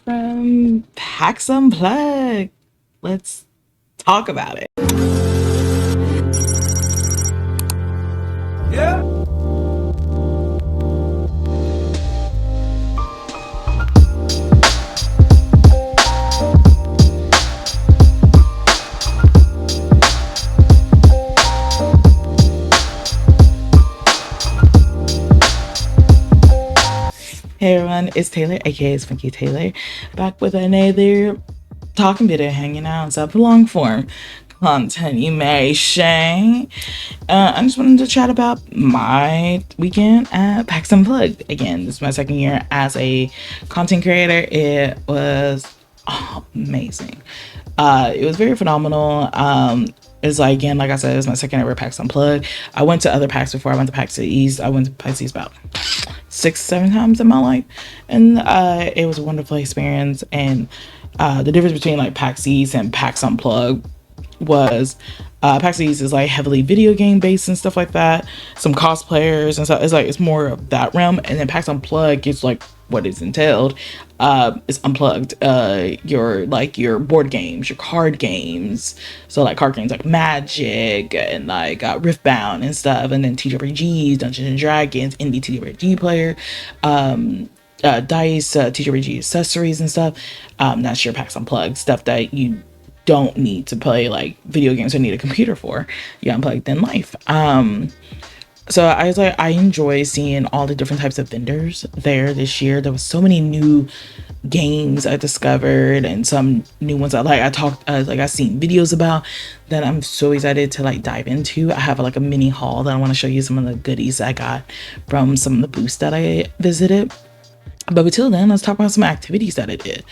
from Paxunplugged. Let's talk about it. Yeah. Hey everyone, it's Taylor, aka Funky Taylor, back with another talking video, hanging out, stuff long form continuation. I just wanted to chat about my weekend at PAX Unplugged. Again, this is my second year as a content creator. It was amazing. It was very phenomenal. It's like, again, like I said, it's my second ever PAX Unplugged. I went to other PAX before. I went to PAX East. I went to PAX East about 6-7 times in my life, and it was a wonderful experience. And the difference between like PAX East and PAX Unplugged was PAX East is like heavily video game based and stuff like that, some cosplayers and stuff. It's more of that realm, and then PAX Unplugged is like what is entailed. It's unplugged your board games, your card games, so like card games like Magic and like Riftbound and stuff, and then TRPGs, Dungeons and Dragons, indie TRPG player, dice, TRPG accessories and stuff. That's your PAX Unplugged stuff that you don't need to play like video games or need a computer for. You unplugged in life. So I was like, I enjoy seeing all the different types of vendors there this year. There was so many new games I discovered and some new ones I seen videos about that I'm so excited to like dive into. I have like a mini haul that I want to show you some of the goodies I got from some of the booths that I visited. But until then, let's talk about some activities that I did.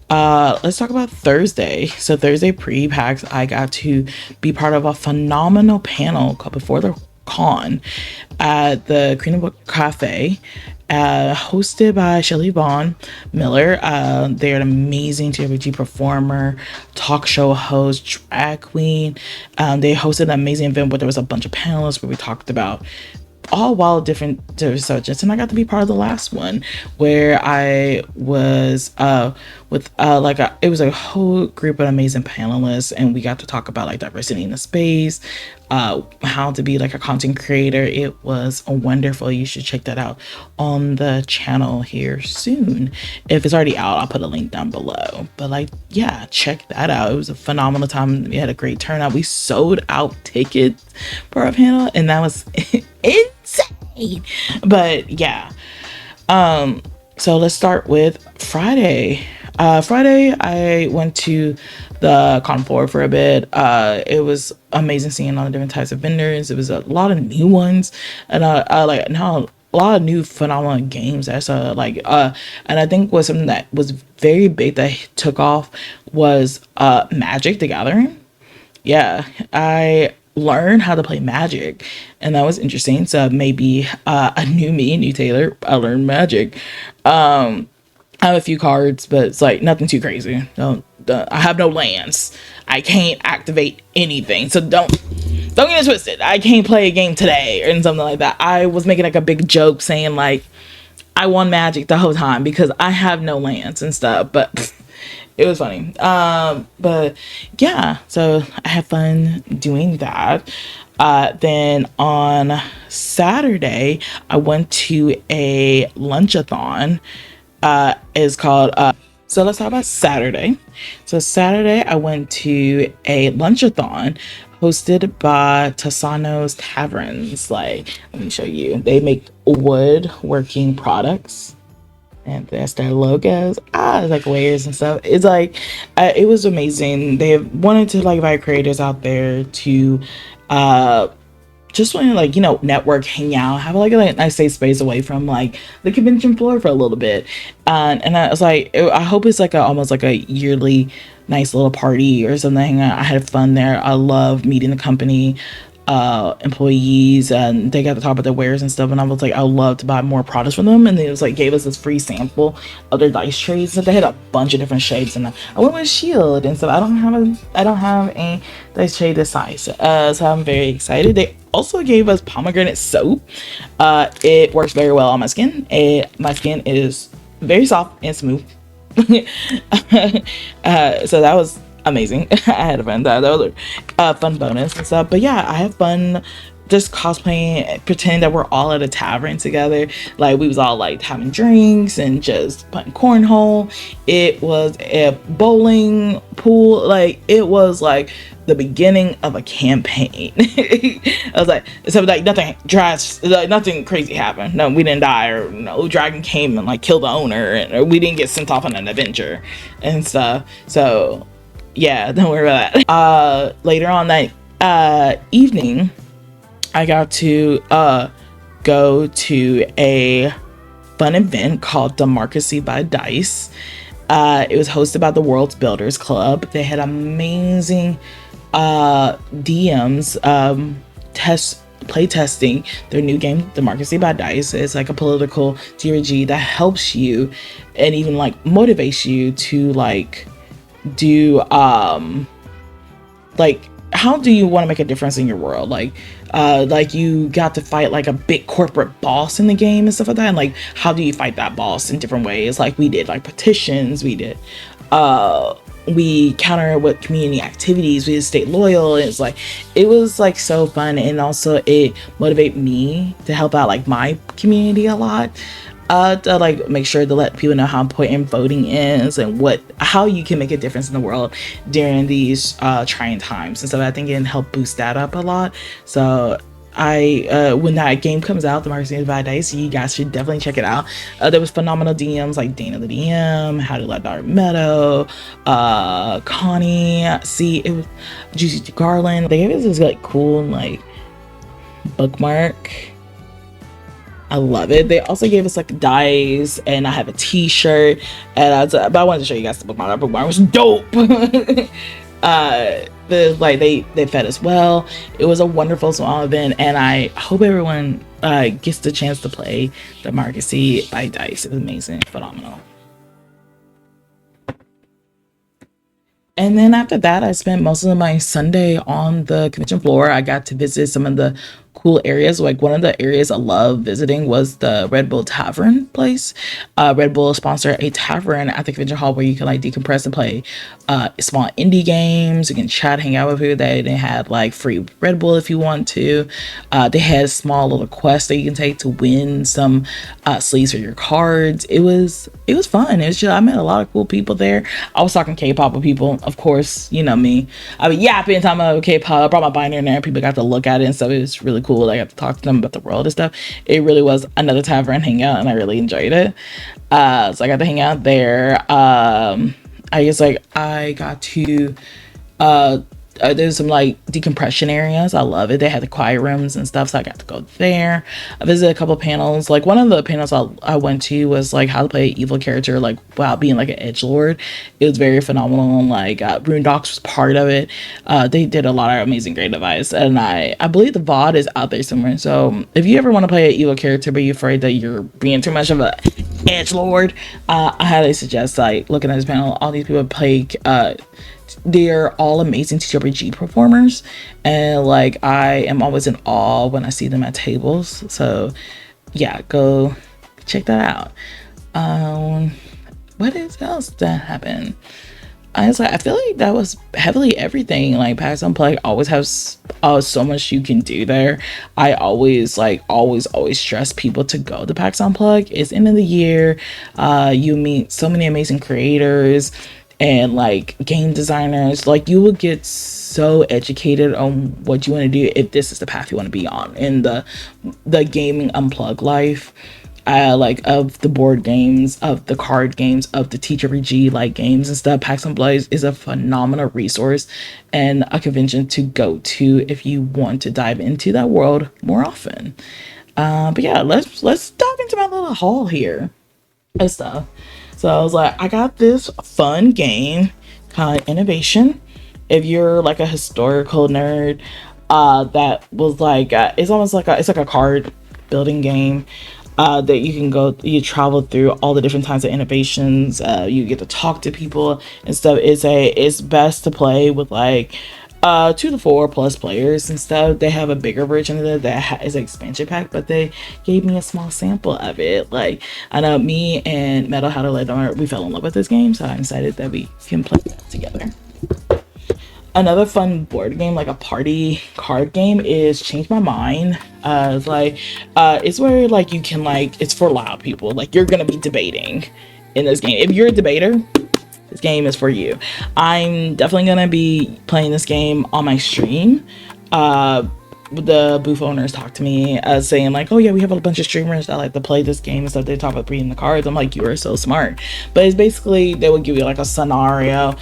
Let's talk about Thursday. So Thursday pre-PAX, I got to be part of a phenomenal panel called Before the Con at the Green Book Cafe, hosted by Shelly Vaughn Miller. They're an amazing TRPG performer, talk show host, drag queen. They hosted an amazing event where there was a bunch of panelists where we talked about all wild different subjects, and I got to be part of the last one where I was with it was a whole group of amazing panelists, and we got to talk about like diversity in the space, how to be like a content creator. It was wonderful. You should check that out on the channel here soon. If it's already out, I'll put a link down below, but like, yeah, check that out. It was a phenomenal time. We had a great turnout. We sold out tickets for our panel, and that was insane. But yeah, so let's start with Friday. Friday I went to the con floor for a bit. It was amazing seeing all the different types of vendors. It was a lot of new ones, and like now a lot of new phenomenal games. I saw and I think was something that was very big that took off was Magic the Gathering. Yeah, I learned how to play Magic, and that was interesting. So maybe a new Taylor, I learned Magic. I have a few cards, but it's like nothing too crazy. I have no lands. I can't activate anything, so don't get it twisted. I can't play a game today or something like that. I was making like a big joke saying like I won Magic the whole time because I have no lands and stuff, but it was funny. But yeah, so I had fun doing that. Then on Saturday, I went to a lunchathon. Is called so let's talk about Saturday. So Saturday I went to a lunchathon hosted by Tasano's Taverns. Like, let me show you. They make woodworking products, and that's their logos. It's like wares and stuff. It's like it was amazing. They wanted to like invite creators out there to just want to like, network, hang out, have like a nice safe space away from like the convention floor for a little bit. And I was like, I hope it's like almost like a yearly nice little party or something. I had fun there. I love meeting the company employees, and they got to talk about their wares and stuff, and I was like, I would love to buy more products from them. And they was like gave us this free sample of their dice trays, so they had a bunch of different shapes, and I went with Shield and stuff. I don't have a dice tray this size, so I'm very excited. They also gave us pomegranate soap. It works very well on my skin. My skin is very soft and smooth. So that was amazing. I had fun. That was a fun bonus and stuff. But yeah, I have fun just cosplaying, pretending that we're all at a tavern together. Like we was all like having drinks and just playing cornhole. It was a bowling pool. Like it was like the beginning of a campaign. I was like, so like nothing crazy happened. No, we didn't die, or no dragon came and like killed the owner, or we didn't get sent off on an adventure and stuff. So yeah, don't worry about that. Later on that evening, I got to go to a fun event called Democracy by Dice. It was hosted by the World's Builders Club. They had amazing DMs play testing their new game, Democracy by Dice. It's like a political TRG that helps you and even like motivates you to like do like how do you want to make a difference in your world, like you got to fight like a big corporate boss in the game and stuff like that, and like how do you fight that boss in different ways. Like we did like petitions, we counter with community activities, we did stay loyal. It's like it was like so fun, and also it motivated me to help out like my community a lot, to like make sure to let people know how important voting is and how you can make a difference in the world during these trying times and stuff. I think it can help boost that up a lot. So when that game comes out, the Democracy by Dice, you guys should definitely check it out. There was phenomenal DMs like Dana the DM, How to Let Dark Meadow, Connie, it was Juicy Garland. They gave us this like cool like bookmark. I love it. They also gave us like dice, and I have a t-shirt, and but I wanted to show you guys the bookmark. That bookmark was dope. They fed us well. It was a wonderful small event, and I hope everyone gets the chance to play Democracy by Dice. It was amazing, phenomenal. And then after that, I spent most of my Sunday on the convention floor. I got to visit some of the cool areas. Like one of the areas I love visiting was the Red Bull Tavern place. Red Bull sponsored a tavern at the convention hall where you can like decompress and play small indie games. You can chat, hang out with people. They had like free Red Bull if you want to. They had small little quests that you can take to win some sleeves for your cards. It was fun. It was just, I met a lot of cool people there. I was talking K-pop with people, of course. You know me. I mean, yapping, talking about K-pop. I brought my binder in there. People got to look at it and stuff. It was really cool. I got to talk to them about the world and stuff. It really was another tavern hangout, and I really enjoyed it. So I got to hang out there. I guess like I got to there's some like decompression areas. I love it. They had the quiet rooms and stuff, so I got to go there. I visited a couple panels. Like one of the panels I went to was like how to play an evil character like without being like an edgelord. It was very phenomenal. Like Boondocks was part of it. They did a lot of amazing great advice, and I believe the VOD is out there somewhere. So if you ever want to play an evil character but you're afraid that you're being too much of a edgelord, I highly suggest like looking at this panel. All these people play they're all amazing TRPG performers, and like I am always in awe when I see them at tables. So yeah, go check that out. What else that happened? I feel like that was heavily everything. Like Paxunplugged always has so much you can do there. I always stress people to go to Paxunplugged. It's end of the year. You meet so many amazing creators and like game designers. Like you will get so educated on what you want to do if this is the path you want to be on in the gaming unplugged life. Like of the board games, of the card games, of the TRPG like games and stuff. Paxunplugged is a phenomenal resource and a convention to go to if you want to dive into that world more often. But yeah, let's dive into my little haul here and stuff. So I was like, I got this fun game called Innovation. If you're like a historical nerd, that was like it's almost like it's like a card building game. That you travel through all the different types of innovations. You get to talk to people and stuff. It's best to play with like 2 to 4 plus players and stuff. They have a bigger version of it that is an expansion pack, but they gave me a small sample of it. Like, I know me and Metal How to Let Down, we fell in love with this game, so I decided that we can play that together. Another fun board game, like a party card game, is Change My Mind. It's where like you can like, it's for loud people. Like, you're gonna be debating in this game. If you're a debater, this game is for you. I'm definitely gonna be playing this game on my stream. The booth owners talked to me saying like, oh yeah, we have a bunch of streamers that like to play this game and stuff. They talk about reading the cards. I'm like, you are so smart. But it's basically, they would give you like a scenario,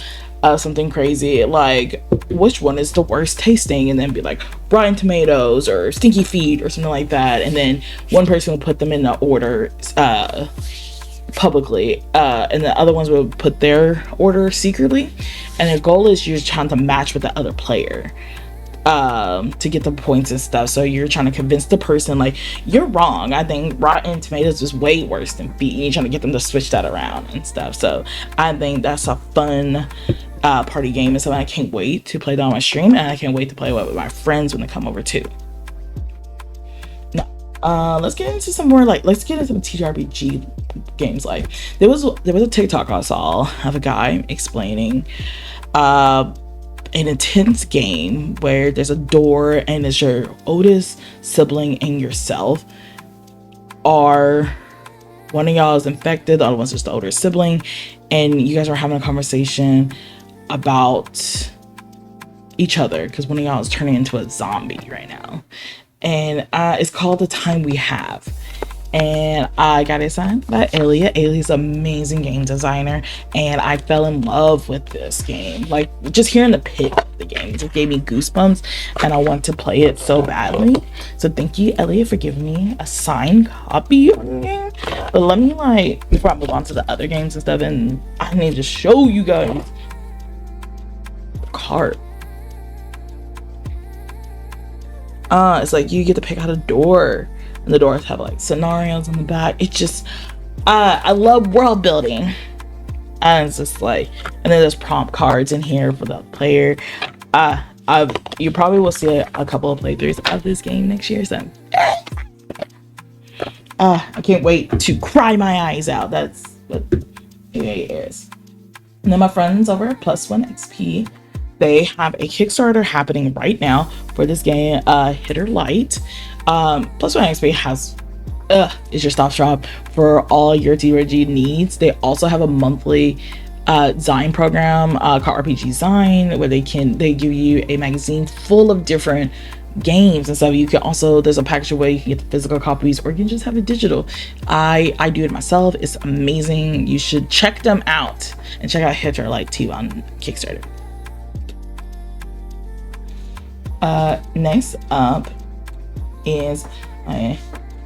something crazy like, which one is the worst tasting, and then be like Rotten Tomatoes or Stinky Feet or something like that, and then one person will put them in the order publicly, and the other ones will put their order secretly, and the goal is you're trying to match with the other player to get the points and stuff. So you're trying to convince the person like, you're wrong, I think Rotten Tomatoes is way worse than Feet, and you're trying to get them to switch that around and stuff. So I think that's a fun party game, and something I can't wait to play that on my stream, and I can't wait to play with my friends when they come over too. Now let's get into some more, like, let's get into the TRPG games. Like, there was a TikTok I saw of a guy explaining an intense game where there's a door and it's your oldest sibling and yourself, or one of y'all is infected, the other one's just the older sibling, and you guys are having a conversation about each other because one of y'all is turning into a zombie right now, and it's called The Time We Have, and I got it signed by Elia. Elia's an amazing game designer, and I fell in love with this game. Like, just hearing the pitch of the game just gave me goosebumps, and I want to play it so badly. So thank you, Elia, for giving me a signed copy of the game. But let me, like, before I move on to the other games and stuff, and I need to show you guys the card. It's like you get to pick out a door, and the doors have like scenarios on the back. It's just, I love world building, and it's just like, and then there's prompt cards in here for the player. You probably will see a couple of playthroughs of this game next year. So, I can't wait to cry my eyes out. That's what it is. And then my friends over at Plus One XP, they have a Kickstarter happening right now for this game, Hitter Light. Plus One XP has is your stop shop for all your TRPG needs. They also have a monthly Zine program called RPG Zine, where they give you a magazine full of different games and stuff. You can also, there's a package where you can get the physical copies, or you can just have it digital. I do it myself. It's amazing. You should check them out, and check out Hitter Light too on Kickstarter. Next up is my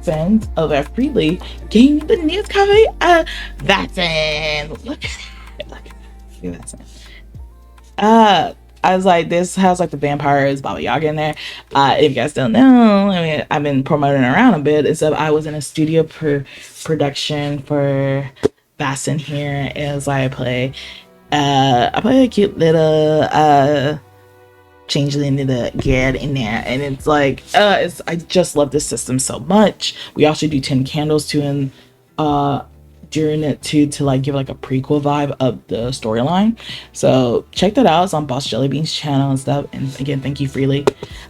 friend over Freely gave me the news copy of Vaccine. Look at that. I was like, this has like the vampires, Baba Yaga in there. If you guys don't know, I mean, I've been promoting around a bit. And so I was in a studio production for Vaccine here. As I play a cute little changeling into the girl in there, and it's like I just love this system so much. We also do 10 candles too, and during it too, to like give like a prequel vibe of the storyline. So check that out. It's on Boss Jellybean's channel and stuff. And again, thank you, Freely.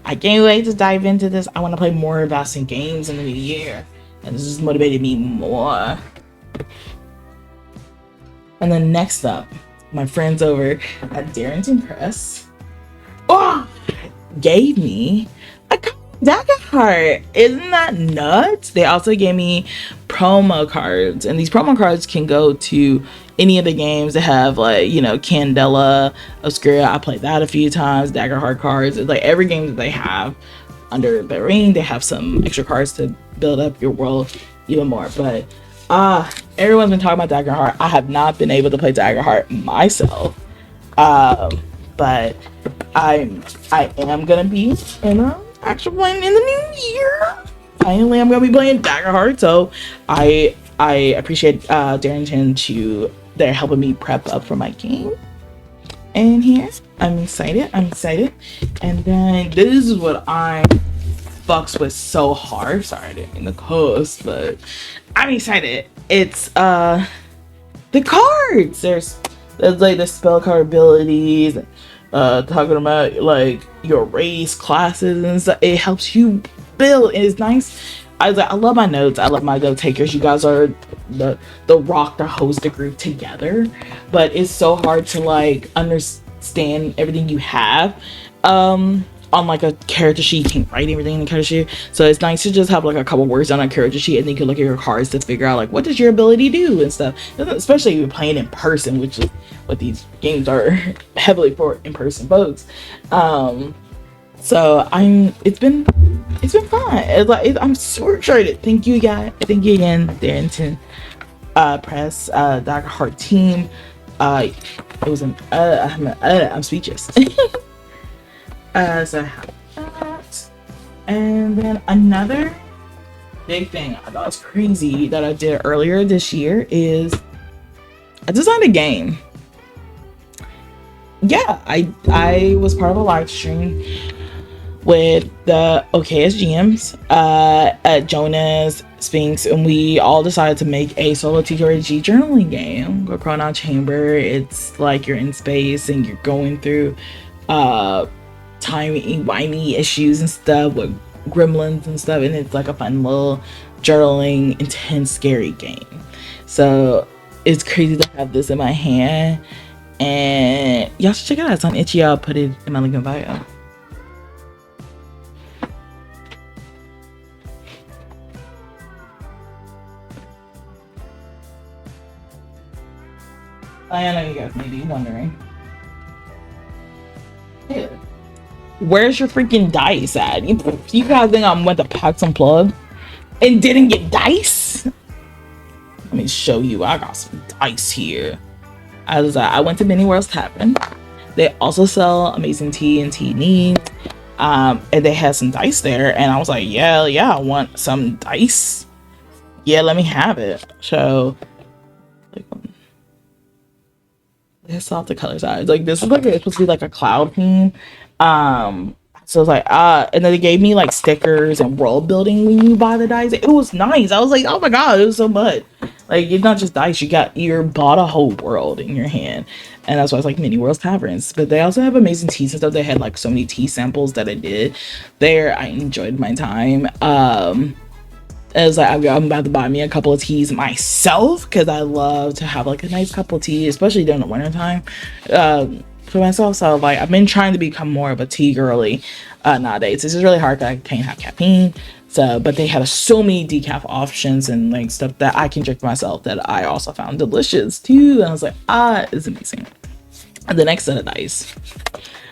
I can't wait to dive into this. I want to play more Vaccine games in the new year, and this has motivated me more. And then next up, my friends over at Darrington Press gave me a Dagger Heart. Isn't that nuts? They also gave me promo cards, and these promo cards can go to any of the games that have, like, you know, Candela, Obscura. I played that a few times. Dagger Heart cards. It's like every game that they have under the ring, they have some extra cards to build up your world even more. But everyone's been talking about Dagger Heart. I have not been able to play Dagger Heart myself, but I am gonna be in a actual playing in the new year. Finally, I'm gonna be playing Dagger Heart, so I appreciate Darrington they're helping me prep up for my game. in here. I'm excited. I'm excited. And then this is what I fucks with so hard. Sorry, I didn't mean to cuss, but I'm excited. It's the cards. There's like the spell card abilities, talking about like your race, classes, and stuff. It helps you build. It's nice. I love my notes. I love my note takers. You guys are the rock to host the group together, but it's so hard to like understand everything you have on like a character sheet. You can't write everything in the character sheet, so it's nice to just have like a couple words on a character sheet, and then you can look at your cards to figure out like what does your ability do and stuff, especially if you're playing in person, which is what these games are heavily for in-person folks. So it's been fun. I'm super excited. Thank you guys. Thank you again, Darrington Press, Dr. Heart team. It was I'm speechless. So I have that. And then another big thing I thought was crazy that I did earlier this year is I designed a game. Yeah, I was part of a live stream with the OKSGMs, Jonas, Sphinx, and we all decided to make a solo TTRPG journaling game called Chronon Chamber. It's like you're in space and you're going through timey-wimey issues and stuff with gremlins and stuff, and it's like a fun little journaling, intense, scary game. So it's crazy to have this in my hand, and y'all should check it out. It's on Itchy. I'll put it in my link in bio. I know you guys may be wondering, hey, where's your freaking dice at? You guys think I went to Paxunplugged and didn't get dice? Let me show you. I got some dice here. I went to Mini World's Tavern. They also sell amazing tea and tea needs. And they had some dice there, and I was like, yeah, I want some dice. Yeah, let me have it. So it's off the color side. Like this is like it's supposed to be like a cloud theme. So it's like and then they gave me like stickers and world building when you buy the dice. It was nice. I was like, oh my god, it was so much. Like it's not just dice. You bought a whole world in your hand, and that's why it's like Mini World's Taverns. But they also have amazing teas and stuff. They had like so many tea samples that I did there. I enjoyed my time. It was like I'm about to buy me a couple of teas myself because I love to have like a nice cup of tea, especially during the winter time, for myself. So like I've been trying to become more of a tea girly nowadays. This is really hard because I can't have caffeine. So, but they had so many decaf options and like stuff that I can drink myself that I also found delicious too. And I was like, it's amazing. And the next set of dice,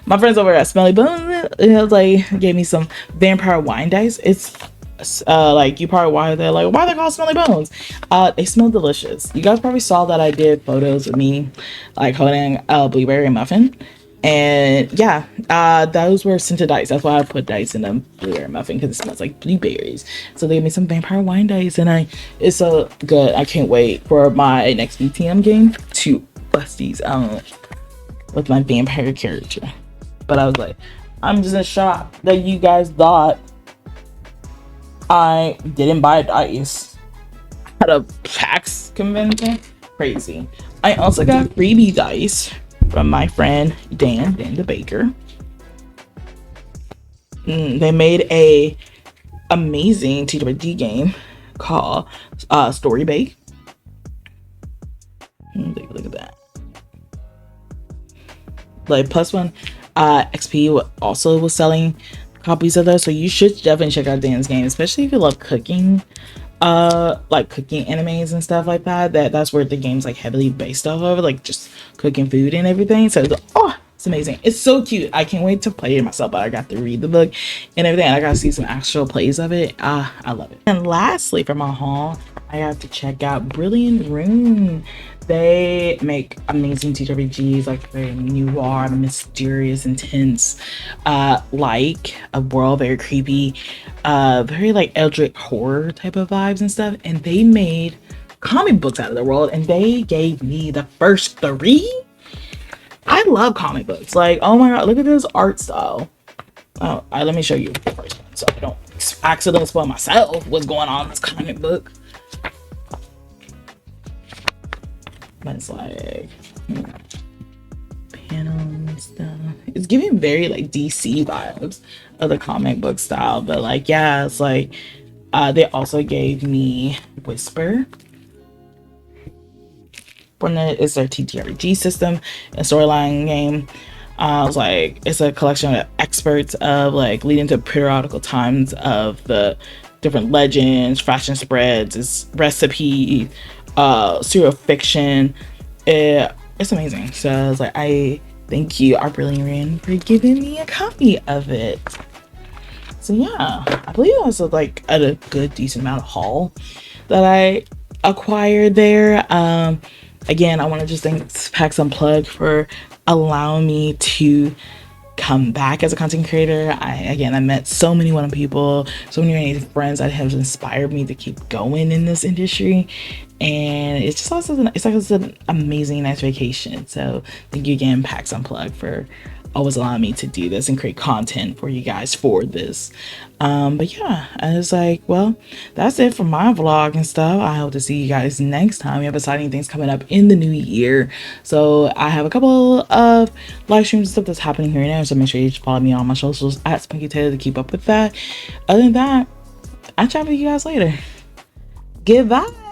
my friends over at Smelly Bones, it was like gave me some vampire wine dice. It's like you probably why they're like why are they called Smelly Bones. They smell delicious. You guys probably saw that I did photos of me like holding a blueberry muffin, and yeah, those were scented dice. That's why I put dice in a blueberry muffin, because it smells like blueberries. So they gave me some vampire wine dice, and it's so good. I can't wait for my next BTM game to bust these out with my vampire character. But I was like, I'm just in shock that you guys thought I didn't buy dice at a PAX convention. Crazy. I also got freebie dice from my friend Dan the Baker. They made a amazing TWD game called Story Bake. Take a look at that. Like +1 XP also was selling copies of those, so you should definitely check out Dan's game, especially if you love cooking, like cooking animes and stuff like that. That's where the game's like heavily based off of, like just cooking food and everything. So it's amazing. It's so cute. I can't wait to play it myself, but I got to read the book and everything. I got to see some actual plays of it. I love it. And lastly, for my haul, I have to check out Brilliant Rune. They make amazing TTRPGs, like very noir, mysterious, intense, like a world, very creepy, very like eldritch horror type of vibes and stuff. And they made comic books out of the world, and they gave me the first 3. I I love comic books. Like, oh my god, look at this art style. Oh, let me show you the first one so I don't accidentally spoil myself what's going on in this comic book. But it's like panel and stuff. It's giving very like DC vibes of the comic book style. But like, yeah, it's like they also gave me Whisper. It's their TTRPG system and storyline game. It's like it's a collection of experts of like leading to periodical times of the different legends, fashion spreads, it's recipe, serial fiction. It's amazing. So I was like, I thank you, Art Brilliant Rand, for giving me a copy of it. So yeah, I believe that was like a good decent amount of haul that I acquired there. Again, I want to just thank PAX Unplugged for allowing me to come back as a content creator. I met so many wonderful people, so many amazing friends that have inspired me to keep going in this industry, and it's just also it's an amazing nice vacation. So thank you again, PAX Unplugged, for always allowing me to do this and create content for you guys for this. But yeah, I was like, well, that's it for my vlog and stuff. I hope to see you guys next time. We have exciting things coming up in the new year, so I have a couple of live streams and stuff that's happening here now, so make sure you follow me on my socials at Spunky Taylor to keep up with that. Other than that, I'll chat with you guys later. Goodbye.